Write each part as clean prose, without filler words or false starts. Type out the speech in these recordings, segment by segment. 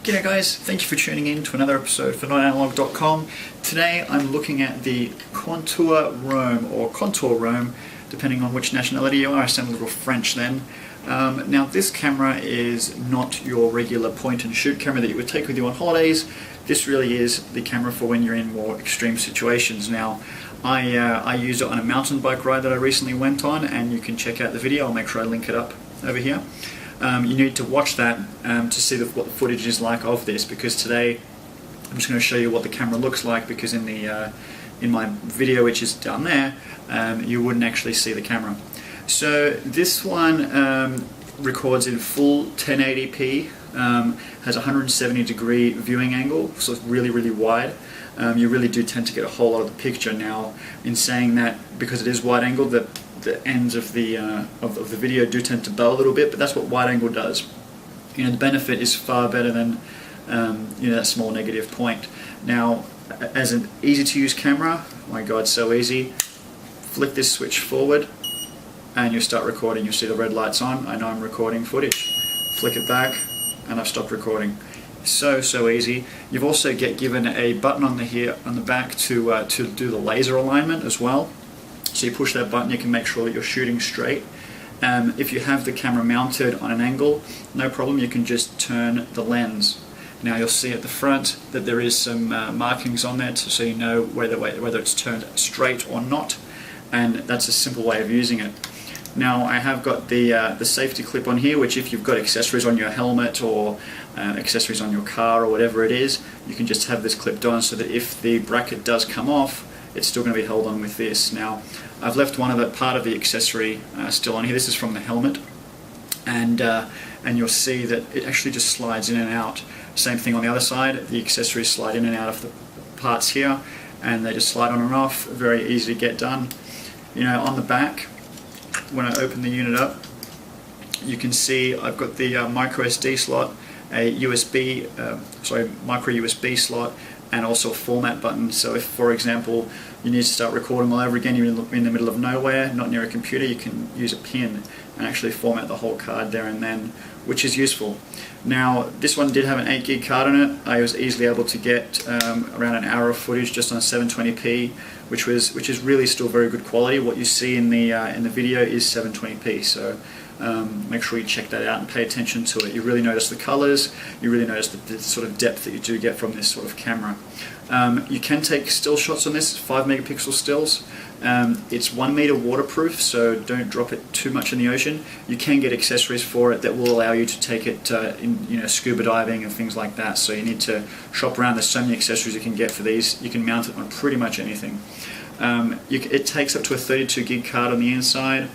G'day guys, thank you for tuning in to another episode for notanalog.com. Today I'm looking at the Contour Roam, or Contour Roam, depending on which nationality you are. I sound a little French then. Now this camera is not your regular point and shoot camera that you would take with you on holidays. This really is the camera for when you're in more extreme situations. Now I used it on a mountain bike ride that I recently went on, and you can check out the video. I'll make sure I link it up over here. You need to watch that to see what the footage is like of this, because today I'm just going to show you what the camera looks like, because in my video, which is down there, you wouldn't actually see the camera. So this one records in full 1080p, has a 170-degree viewing angle, so it's really wide. You really do tend to get a whole lot of the picture. Now, in saying that, because it is wide angle, the ends of the video do tend to bow a little bit, but that's what wide angle does. You know, the benefit is far better than that small negative point. Now, as an easy to use camera, oh my god, so easy. Flick this switch forward and you start recording. You'll see the red lights on. I know I'm recording footage. Flick it back and I've stopped recording. So easy. You've also given a button on the back to do the laser alignment as well. So you push that button, you can make sure that you're shooting straight. If you have the camera mounted on an angle, no problem, you can just turn the lens. Now you'll see at the front that there is some markings on there, so you know whether it's turned straight or not, and that's a simple way of using it. Now I have got the safety clip on here, which if you've got accessories on your helmet or accessories on your car or whatever it is, you can just have this clipped on so that if the bracket does come off, it's still going to be held on with this. Now, I've left part of the accessory still on here. This is from the helmet, and you'll see that it actually just slides in and out. Same thing on the other side. The accessories slide in and out of the parts here, and they just slide on and off. Very easy to get done. You know, on the back, when I open the unit up, you can see I've got the micro SD slot, a micro USB slot, and also a format button. So if, for example, you need to start recording all over again, you're in the middle of nowhere, not near a computer, you can use a pin and actually format the whole card there and then, which is useful. Now, this one did have an 8 gig card on it. I was easily able to get around an hour of footage just on 720p, which is really still very good quality. What you see in the video is 720p, so make sure you check that out and pay attention to it. You really notice the colors, you really notice the sort of depth that you do get from this sort of camera. You can take still shots on this, 5 megapixel stills. It's 1 meter waterproof, so don't drop it too much in the ocean. You can get accessories for it that will allow you to take it in scuba diving and things like that, so you need to shop around. There's so many accessories you can get for these. You can mount it on pretty much anything. It takes up to a 32 gig card on the inside.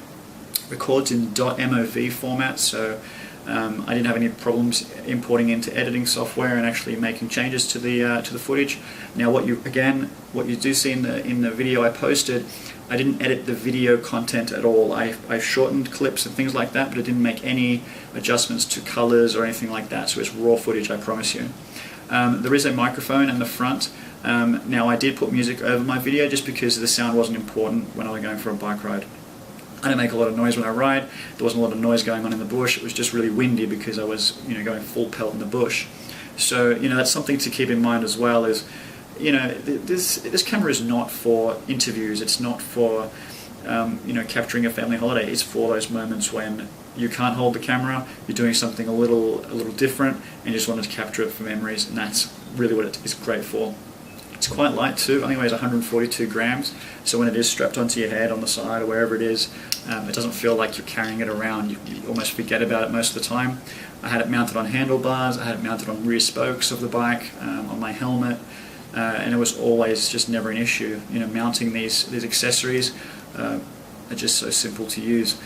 Records in .mov format, so I didn't have any problems importing into editing software and actually making changes to the footage. Now, what you do see in the video I posted, I didn't edit the video content at all. I shortened clips and things like that, but I didn't make any adjustments to colors or anything like that. So it's raw footage, I promise you. There is a microphone in the front. Now I did put music over my video just because the sound wasn't important when I was going for a bike ride. I didn't make a lot of noise when I ride. There wasn't a lot of noise going on in the bush. It was just really windy because I was, going full pelt in the bush. So, that's something to keep in mind as well. Is, this camera is not for interviews. It's not for, capturing a family holiday. It's for those moments when you can't hold the camera. You're doing something a little different, and you just wanted to capture it for memories. And that's really what it is great for. It's quite light too, only weighs 142 grams, so when it is strapped onto your head, on the side, or wherever it is, it doesn't feel like you're carrying it around. You almost forget about it most of the time. I had it mounted on handlebars, I had it mounted on rear spokes of the bike, on my helmet, and it was always just never an issue. Mounting these accessories are just so simple to use.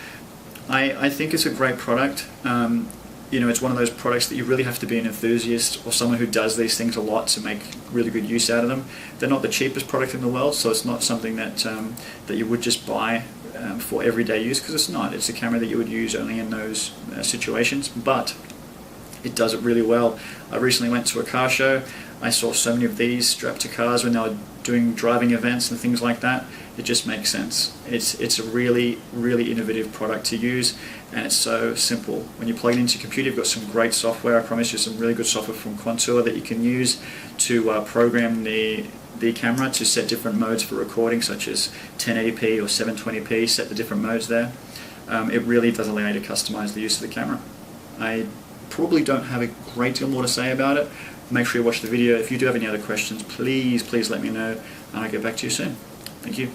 I think it's a great product. It's one of those products that you really have to be an enthusiast or someone who does these things a lot to make really good use out of them. They're not the cheapest product in the world, so it's not something that you would just buy for everyday use, because it's not. It's a camera that you would use only in those situations, but it does it really well. I recently went to a car show. I saw so many of these strapped to cars when they were doing driving events and things like that. It just makes sense. It's a really innovative product to use. and it's so simple. When you plug it into your computer, you've got some great software. I promise you, some really good software from Contour that you can use to program the camera to set different modes for recording, such as 1080p or 720p, set the different modes there. It really does allow you to customize the use of the camera. I probably don't have a great deal more to say about it. Make sure you watch the video. If you do have any other questions, please let me know, and I'll get back to you soon. Thank you.